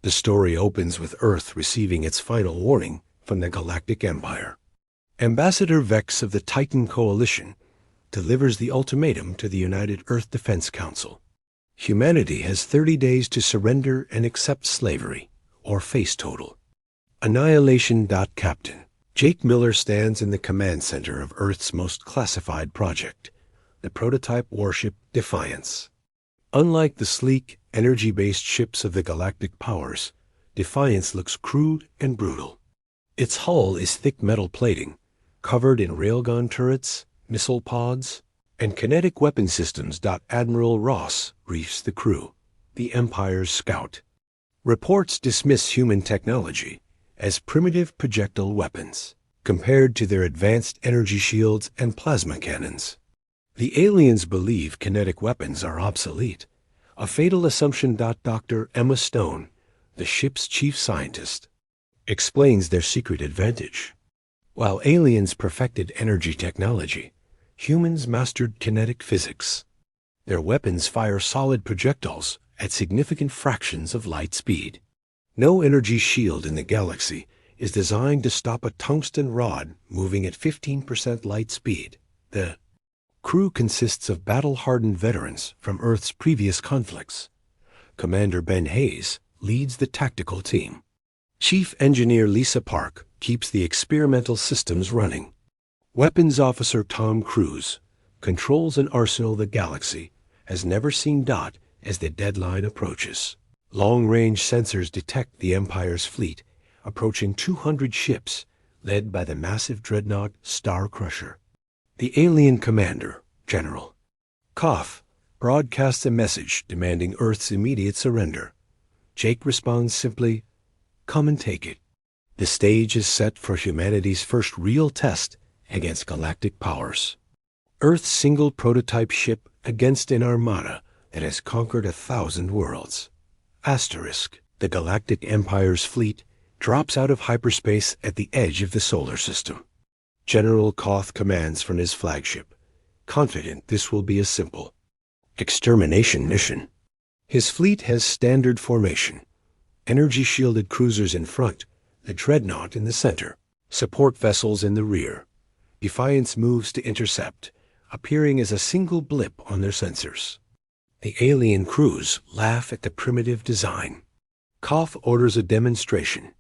The story opens with Earth receiving its final warning from the Galactic Empire. Ambassador Vex of the Titan Coalition delivers the ultimatum to the United Earth Defense Council. Humanity has 30 days to surrender and accept slavery, or face total. Annihilation. Captain Jake Miller stands in the command center of Earth's most classified project, the prototype warship Defiance. Unlike the sleek, energy-based ships of the galactic powers, Defiance looks crude and brutal. Its hull is thick metal plating, covered in railgun turrets, missile pods, and kinetic weapon systems. Admiral Ross briefs the crew, the Empire's scout. Reports dismiss human technology as primitive projectile weapons, compared to their advanced energy shields and plasma cannons. The aliens believe kinetic weapons are obsolete, a fatal assumption. Dr. Emma Stone, the ship's chief scientist, explains their secret advantage. While aliens perfected energy technology, humans mastered kinetic physics. Their weapons fire solid projectiles at significant fractions of light speed. No energy shield in the galaxy is designed to stop a tungsten rod moving at 15% light speed. The crew consists of battle-hardened veterans from Earth's previous conflicts. Commander Ben Hayes leads the tactical team. Chief Engineer Lisa Park keeps the experimental systems running. Weapons Officer Tom Cruise controls an arsenal the galaxy has never seen. As the deadline approaches, long-range sensors detect the Empire's fleet approaching 200 ships, led by the massive dreadnought Star Crusher. The alien commander, General Koff, broadcasts a message demanding Earth's immediate surrender. Jake responds simply, "Come and take it." The stage is set for humanity's first real test against galactic powers. Earth's single prototype ship against an armada that has conquered 1,000 worlds. The Galactic Empire's fleet drops out of hyperspace at the edge of the solar system. General Koth commands from his flagship, confident this will be a simple extermination mission. His fleet has standard formation: energy-shielded cruisers in front, the dreadnought in the center, support vessels in the rear. Defiance moves to intercept, appearing as a single blip on their sensors. The alien crews laugh at the primitive design. Koth orders a demonstration.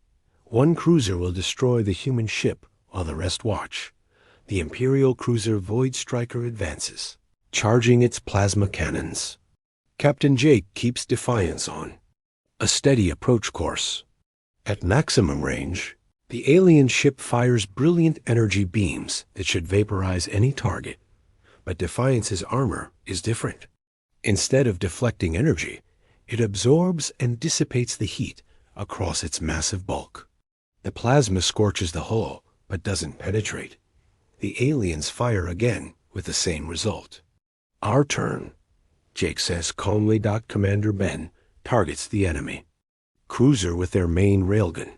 One cruiser will destroy the human ship while the rest watch. The Imperial cruiser Void Striker advances, charging its plasma cannons. Captain Jake keeps Defiance on a steady approach course. At maximum range, the alien ship fires brilliant energy beams that should vaporize any target. But Defiance's armor is different. Instead of deflecting energy, it absorbs and dissipates the heat across its massive bulk. The plasma scorches the hull, but doesn't penetrate. The aliens fire again with the same result. "Our turn," Jake says calmly. Commander Ben targets the enemy cruiser with their main railgun,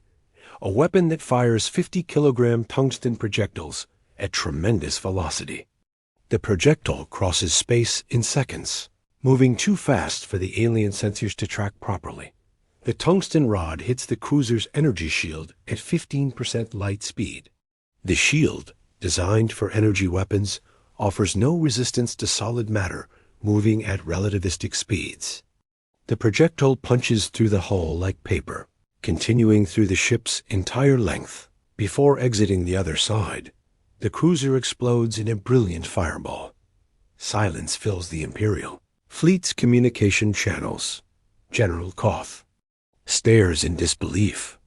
a weapon that fires 50-kilogram tungsten projectiles at tremendous velocity. The projectile crosses space in seconds, moving too fast for the alien sensors to track properly. The tungsten rod hits the cruiser's energy shield at 15% light speed. The shield, designed for energy weapons, offers no resistance to solid matter moving at relativistic speeds. The projectile punches through the hull like paper, continuing through the ship's entire length. Before exiting the other side, the cruiser explodes in a brilliant fireball. Silence fills the Imperial fleet's communication channels. General Koth stares in disbelief.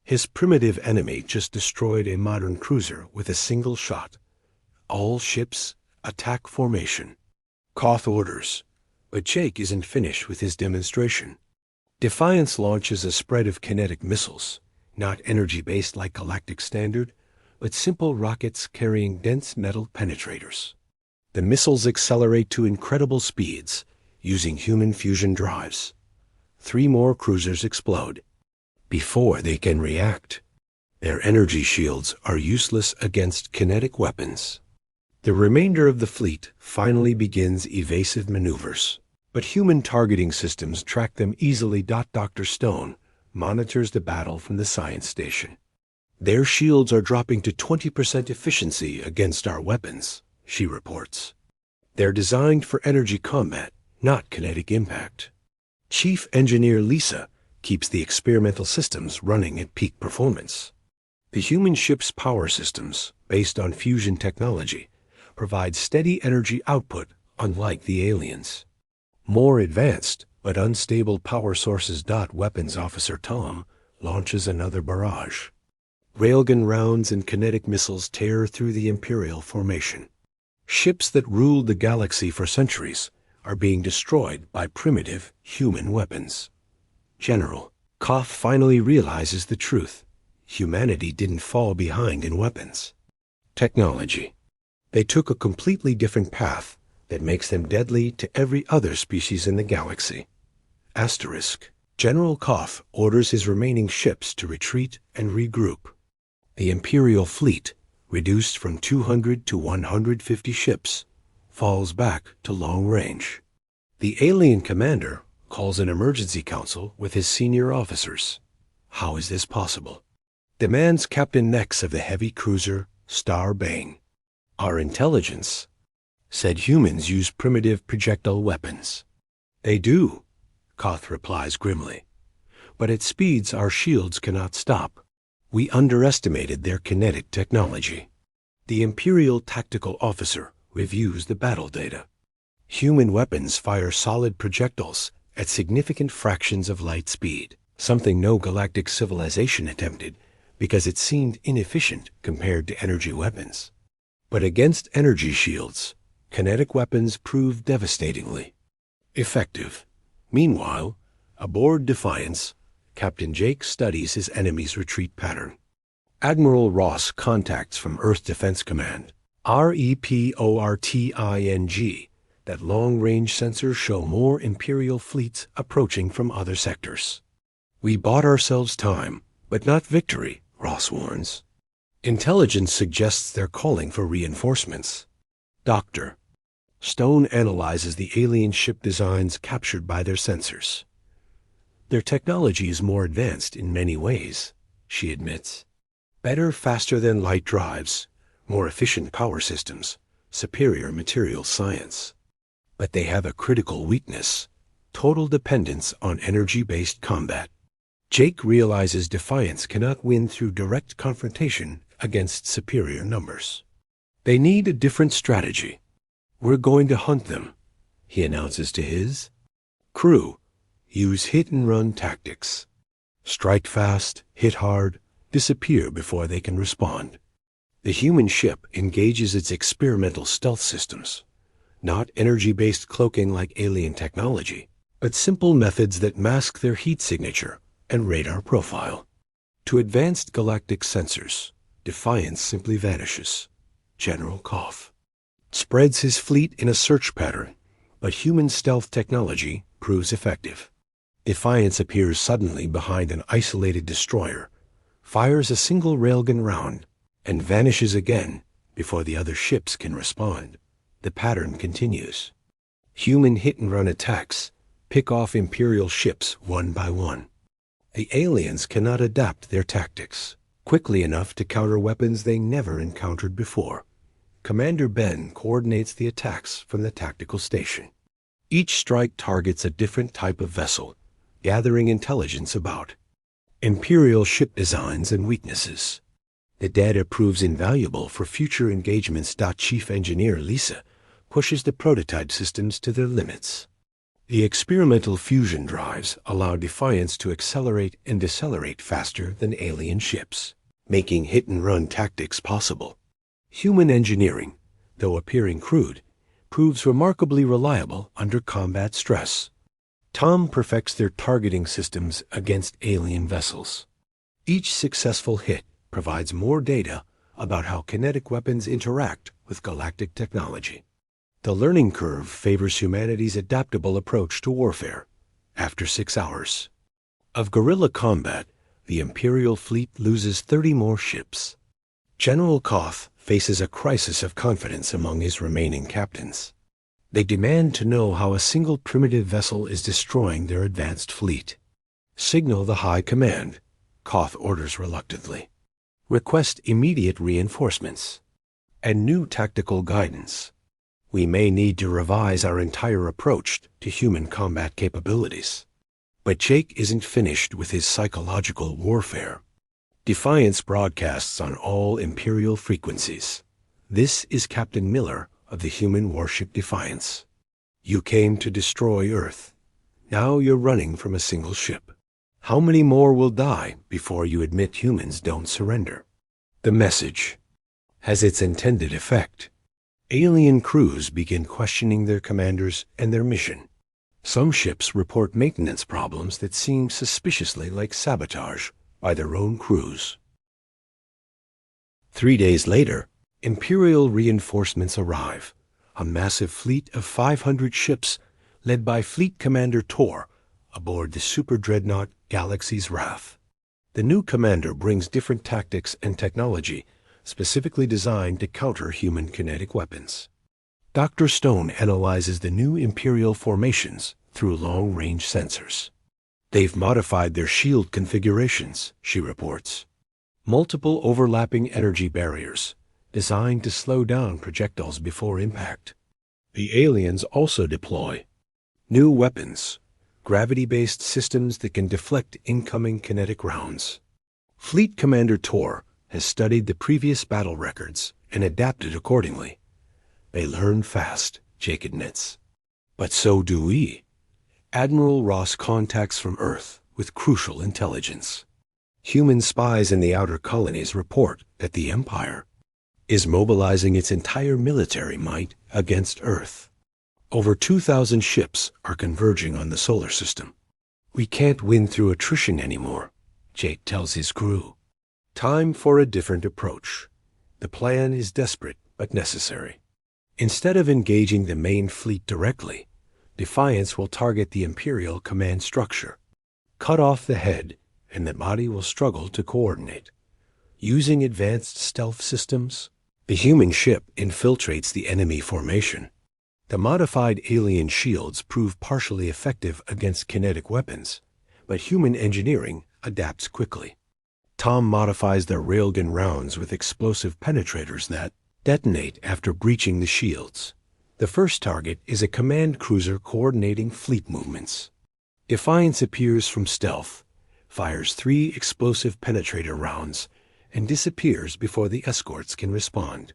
His primitive enemy just destroyed a modern cruiser with a single shot. All ships, attack formation. Koth orders, but Jake isn't finished with his demonstration. Defiance launches a spread of kinetic missiles, not energy-based like Galactic Standard, but simple rockets carrying dense metal penetrators. The missiles accelerate to incredible speeds, using human fusion drives. 3 more cruisers explode before they can react. Their energy shields are useless against kinetic weapons. The remainder of the fleet finally begins evasive maneuvers, but human targeting systems track them easily. Dr. Stone monitors the battle from the science station. "Their shields are dropping to 20% efficiency against our weapons," she reports. "They're designed for energy combat, not kinetic impact." Chief Engineer Lisa keeps the experimental systems running at peak performance. The human ship's power systems, based on fusion technology, provide steady energy output unlike the aliens. More advanced but unstable power sources. Weapons Officer Tom launches another barrage. Railgun rounds and kinetic missiles tear through the Imperial formation. Ships that ruled the galaxy for centuries are being destroyed by primitive human weapons. General Koth finally realizes the truth. Humanity didn't fall behind in weapons. Technology. They took a completely different path that makes them deadly to every other species in the galaxy. Asterisk. General Koth orders his remaining ships to retreat and regroup. The Imperial fleet, reduced from 200 to 150 ships, falls back to long range. The alien commander calls an emergency council with his senior officers. How is this possible? Demands Captain Nex of the heavy cruiser Star Bane. Our intelligence said humans use primitive projectile weapons. They do, Koth replies grimly, but at speeds our shields cannot stop. We underestimated their kinetic technology. The Imperial tactical officer reviews the battle data. Human weapons fire solid projectiles at significant fractions of light speed, something no galactic civilization attempted because it seemed inefficient compared to energy weapons. But against energy shields, kinetic weapons prove devastatingly effective. Meanwhile, aboard Defiance, Captain Jake studies his enemy's retreat pattern. Admiral Ross contacts from Earth Defense Command, REPORTING, that long-range sensors show more Imperial fleets approaching from other sectors. "We bought ourselves time, but not victory," Ross warns. Intelligence suggests they're calling for reinforcements. Dr. Stone analyzes the alien ship designs captured by their sensors. "Their technology is more advanced in many ways," she admits. "Better, faster-than-light drives, more efficient power systems, superior material science. But they have a critical weakness: total dependence on energy-based combat." Jake realizes Defiance cannot win through direct confrontation against superior numbers. They need a different strategy. "We're going to hunt them," he announces to his crew. "Use hit-and-run tactics. Strike fast, hit hard, disappear before they can respond." The human ship engages its experimental stealth systems, not energy-based cloaking like alien technology, but simple methods that mask their heat signature and radar profile. To advanced galactic sensors, Defiance simply vanishes. General Koth spreads his fleet in a search pattern, but human stealth technology proves effective. Defiance appears suddenly behind an isolated destroyer, fires a single railgun round, and vanishes again before the other ships can respond. The pattern continues. Human hit-and-run attacks pick off Imperial ships one by one. The aliens cannot adapt their tactics quickly enough to counter weapons they never encountered before. Commander Ben coordinates the attacks from the tactical station. Each strike targets a different type of vessel, gathering intelligence about Imperial ship designs and weaknesses. The data proves invaluable for future engagements. Chief Engineer Lisa pushes the prototype systems to their limits. The experimental fusion drives allow Defiance to accelerate and decelerate faster than alien ships, making hit-and-run tactics possible. Human engineering, though appearing crude, proves remarkably reliable under combat stress. Tom perfects their targeting systems against alien vessels. Each successful hit provides more data about how kinetic weapons interact with galactic technology. The learning curve favors humanity's adaptable approach to warfare. After 6 hours of guerrilla combat, the Imperial fleet loses 30 more ships. General Koth faces a crisis of confidence among his remaining captains. They demand to know how a single primitive vessel is destroying their advanced fleet. Signal the High Command, Koth orders reluctantly. Request immediate reinforcements and new tactical guidance. We may need to revise our entire approach to human combat capabilities. But Jake isn't finished with his psychological warfare. Defiance broadcasts on all Imperial frequencies. This is Captain Miller of the human warship Defiance. You came to destroy Earth. Now you're running from a single ship. How many more will die before you admit humans don't surrender? The message has its intended effect. Alien crews begin questioning their commanders and their mission. Some ships report maintenance problems that seem suspiciously like sabotage by their own crews. 3 days later, Imperial reinforcements arrive, a massive fleet of 500 ships led by Fleet Commander Tor aboard the super dreadnought Galaxy's Wrath. The new commander brings different tactics and technology specifically designed to counter human kinetic weapons. Dr. Stone analyzes the new Imperial formations through long-range sensors. They've modified their shield configurations, she reports. Multiple overlapping energy barriers, designed to slow down projectiles before impact. The aliens also deploy new weapons, gravity-based systems that can deflect incoming kinetic rounds. Fleet Commander Tor has studied the previous battle records and adapted accordingly. They learn fast, Jake admits. But so do we. Admiral Ross contacts from Earth with crucial intelligence. Human spies in the outer colonies report that the Empire is mobilizing its entire military might against Earth. Over 2,000 ships are converging on the solar system. We can't win through attrition anymore, Jake tells his crew. Time for a different approach. The plan is desperate but necessary. Instead of engaging the main fleet directly, Defiance will target the Imperial command structure. Cut off the head, and the body will struggle to coordinate. Using advanced stealth systems, the human ship infiltrates the enemy formation. The modified alien shields prove partially effective against kinetic weapons, but human engineering adapts quickly. Tom modifies their railgun rounds with explosive penetrators that detonate after breaching the shields. The first target is a command cruiser coordinating fleet movements. Defiance appears from stealth, fires 3 explosive penetrator rounds, and disappears before the escorts can respond.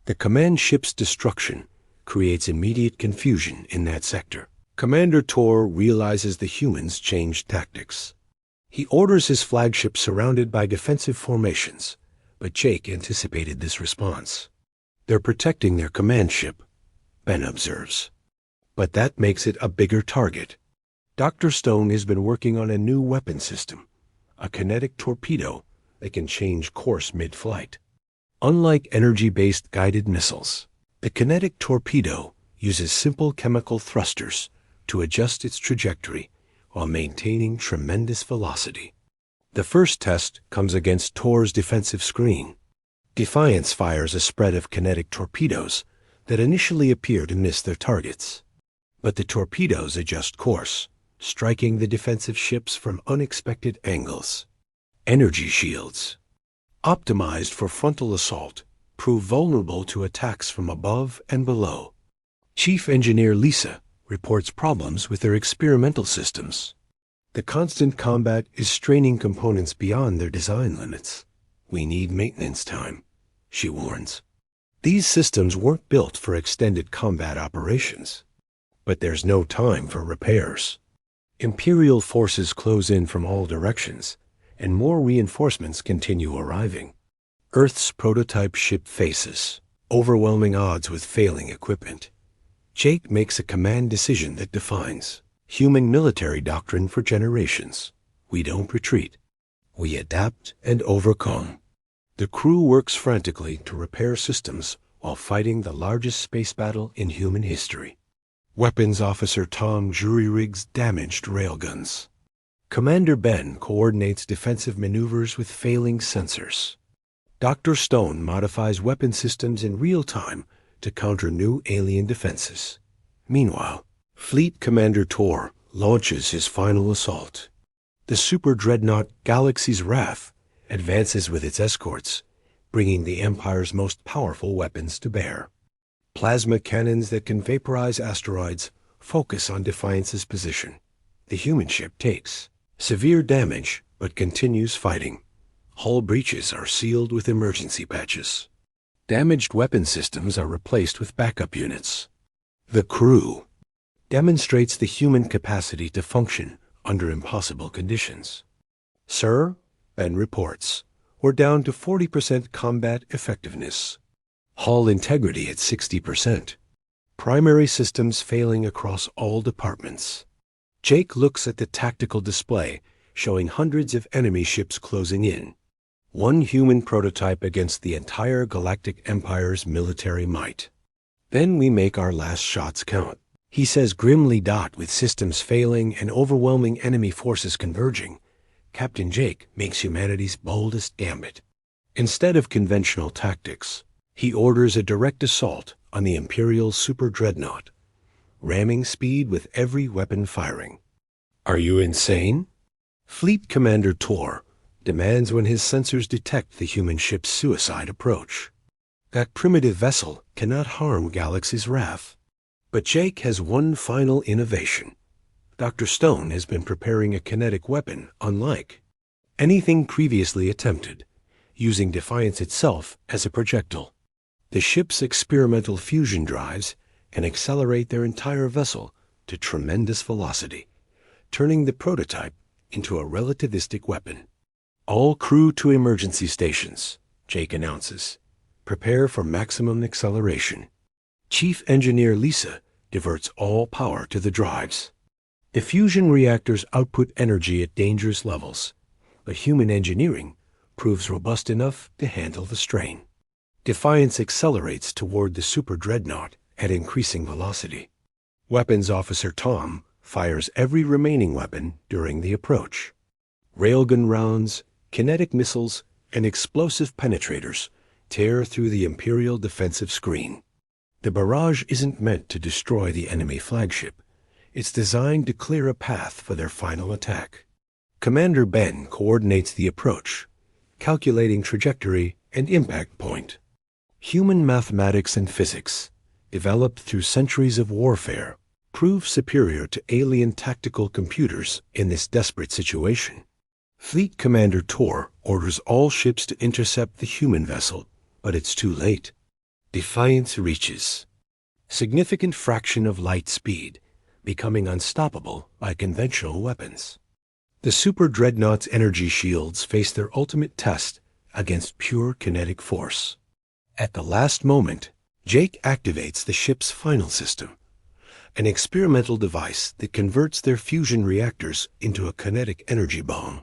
The command ship's destruction creates immediate confusion in that sector. Commander Tor realizes the humans changed tactics. He orders his flagship surrounded by defensive formations, but Jake anticipated this response. They're protecting their command ship, Ben observes. But that makes it a bigger target. Dr. Stone has been working on a new weapon system, a kinetic torpedo that can change course mid-flight. Unlike energy-based guided missiles, the kinetic torpedo uses simple chemical thrusters to adjust its trajectory while maintaining tremendous velocity. The first test comes against Tor's defensive screen. Defiance fires a spread of kinetic torpedoes that initially appear to miss their targets. But the torpedoes adjust course, striking the defensive ships from unexpected angles. Energy shields, optimized for frontal assault, prove vulnerable to attacks from above and below. Chief Engineer Lisa reports problems with their experimental systems. The constant combat is straining components beyond their design limits. We need maintenance time, she warns. These systems weren't built for extended combat operations. But there's no time for repairs. Imperial forces close in from all directions, and more reinforcements continue arriving. Earth's prototype ship faces overwhelming odds with failing equipment. Jake makes a command decision that defines human military doctrine for generations. We don't retreat. We adapt and overcome. The crew works frantically to repair systems while fighting the largest space battle in human history. Weapons Officer Tom jury-rigs damaged railguns. Commander Ben coordinates defensive maneuvers with failing sensors. Dr. Stone modifies weapon systems in real time to counter new alien defenses. Meanwhile, Fleet Commander Tor launches his final assault. The The super dreadnought Galaxy's Wrath advances with its escorts, bringing the Empire's most powerful weapons to bear. Plasma cannons that can vaporize asteroids focus on Defiance's position. The human ship takes severe damage but continues fighting. Hull breaches are sealed with emergency patches. Damaged weapon systems are replaced with backup units. The crew demonstrates the human capacity to function under impossible conditions. "Sir," Ben reports, "we're down to 40% combat effectiveness. Hull integrity at 60%. Primary systems failing across all departments." Jake looks at the tactical display, showing hundreds of enemy ships closing in. One human prototype against the entire Galactic Empire's military might. "Then we make our last shots count," he says grimly. With systems failing and overwhelming enemy forces converging, Captain Jake makes humanity's boldest gambit. Instead of conventional tactics, he orders a direct assault on the Imperial super dreadnought, ramming speed with every weapon firing. "Are you insane?" Fleet Commander Tor demands when his sensors detect the human ship's suicide approach. That primitive vessel cannot harm Galaxy's Wrath. But Jake has one final innovation. Dr. Stone has been preparing a kinetic weapon unlike anything previously attempted, using Defiance itself as a projectile. The ship's experimental fusion drives can accelerate their entire vessel to tremendous velocity, turning the prototype into a relativistic weapon. "All crew to emergency stations," Jake announces. "Prepare for maximum acceleration." Chief Engineer Lisa diverts all power to the drives. The fusion reactors output energy at dangerous levels, but human engineering proves robust enough to handle the strain. Defiance accelerates toward the super dreadnought at increasing velocity. Weapons Officer Tom fires every remaining weapon during the approach. Railgun rounds, kinetic missiles, and explosive penetrators tear through the Imperial defensive screen. The barrage isn't meant to destroy the enemy flagship. It's designed to clear a path for their final attack. Commander Ben coordinates the approach, calculating trajectory and impact point. Human mathematics and physics, developed through centuries of warfare, prove superior to alien tactical computers in this desperate situation. Fleet Commander Tor orders all ships to intercept the human vessel, but it's too late. Defiance reaches significant fraction of light speed, becoming unstoppable by conventional weapons. The super dreadnought's energy shields face their ultimate test against pure kinetic force. At the last moment, Jake activates the ship's final system, an experimental device that converts their fusion reactors into a kinetic energy bomb.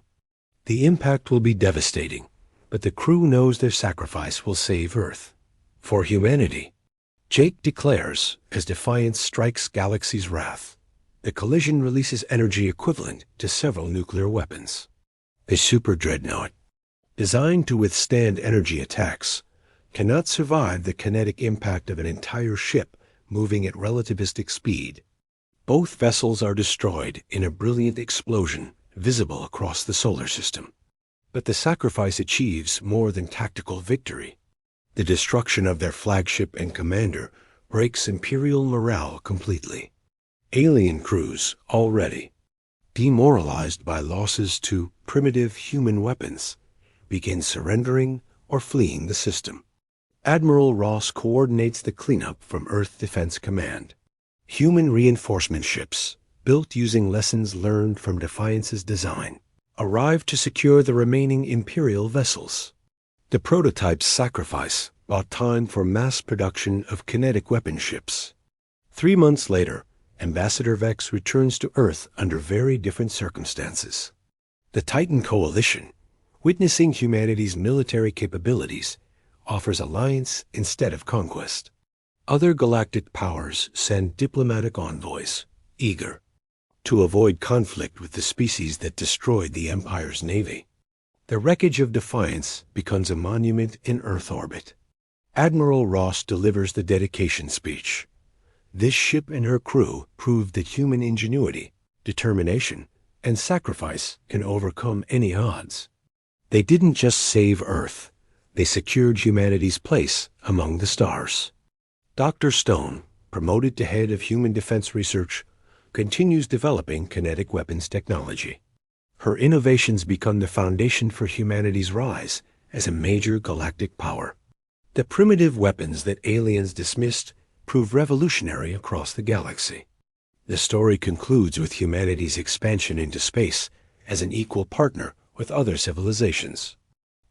The impact will be devastating, but the crew knows their sacrifice will save Earth. For humanity, Jake declares as Defiance strikes Galaxy's Wrath. The collision releases energy equivalent to several nuclear weapons. The super dreadnought, designed to withstand energy attacks, cannot survive the kinetic impact of an entire ship moving at relativistic speed. Both vessels are destroyed in a brilliant explosion visible across the solar system. But the sacrifice achieves more than tactical victory. The destruction of their flagship and commander breaks Imperial morale completely. Alien crews, already demoralized by losses to primitive human weapons, begin surrendering or fleeing the system. Admiral Ross coordinates the cleanup from Earth Defense Command. Human reinforcement ships, built using lessons learned from Defiance's design, arrive to secure the remaining Imperial vessels. The prototype's sacrifice bought time for mass production of kinetic weapon ships. 3 months later, Ambassador Vex returns to Earth under very different circumstances. The Titan Coalition, witnessing humanity's military capabilities, offers alliance instead of conquest. Other galactic powers send diplomatic envoys, eager to avoid conflict with the species that destroyed the Empire's navy. The wreckage of Defiance becomes a monument in Earth orbit. Admiral Ross delivers the dedication speech. This ship and her crew proved that human ingenuity, determination, and sacrifice can overcome any odds. They didn't just save Earth, they secured humanity's place among the stars. Dr. Stone, promoted to head of human defense research, continues developing kinetic weapons technology. Her innovations become the foundation for humanity's rise as a major galactic power. The primitive weapons that aliens dismissed prove revolutionary across the galaxy. The story concludes with humanity's expansion into space as an equal partner with other civilizations.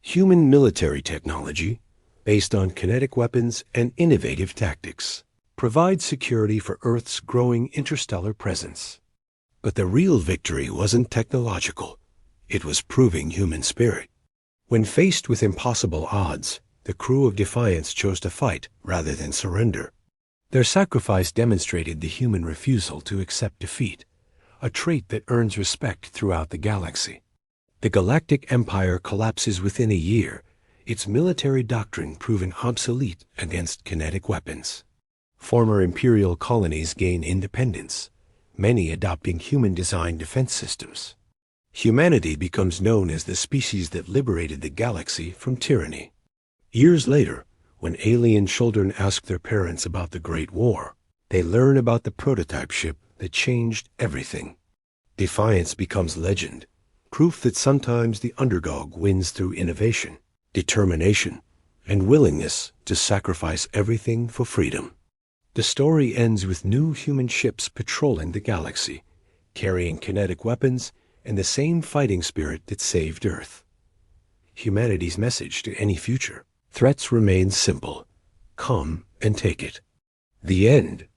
Human military technology, based on kinetic weapons and innovative tactics, provides security for Earth's growing interstellar presence. But the real victory wasn't technological. It was proving human spirit. When faced with impossible odds, the crew of Defiance chose to fight rather than surrender. Their sacrifice demonstrated the human refusal to accept defeat, a trait that earns respect throughout the galaxy. The Galactic Empire collapses within a year, its military doctrine proven obsolete against kinetic weapons. Former Imperial colonies gain independence, many adopting human-designed defense systems. Humanity becomes known as the species that liberated the galaxy from tyranny. Years later, when alien children ask their parents about the Great War, they learn about the prototype ship that changed everything. Defiance becomes legend, proof that sometimes the underdog wins through innovation, determination, and willingness to sacrifice everything for freedom. The story ends with new human ships patrolling the galaxy, carrying kinetic weapons and the same fighting spirit that saved Earth. Humanity's message to any future threats remains simple: come and take it. The end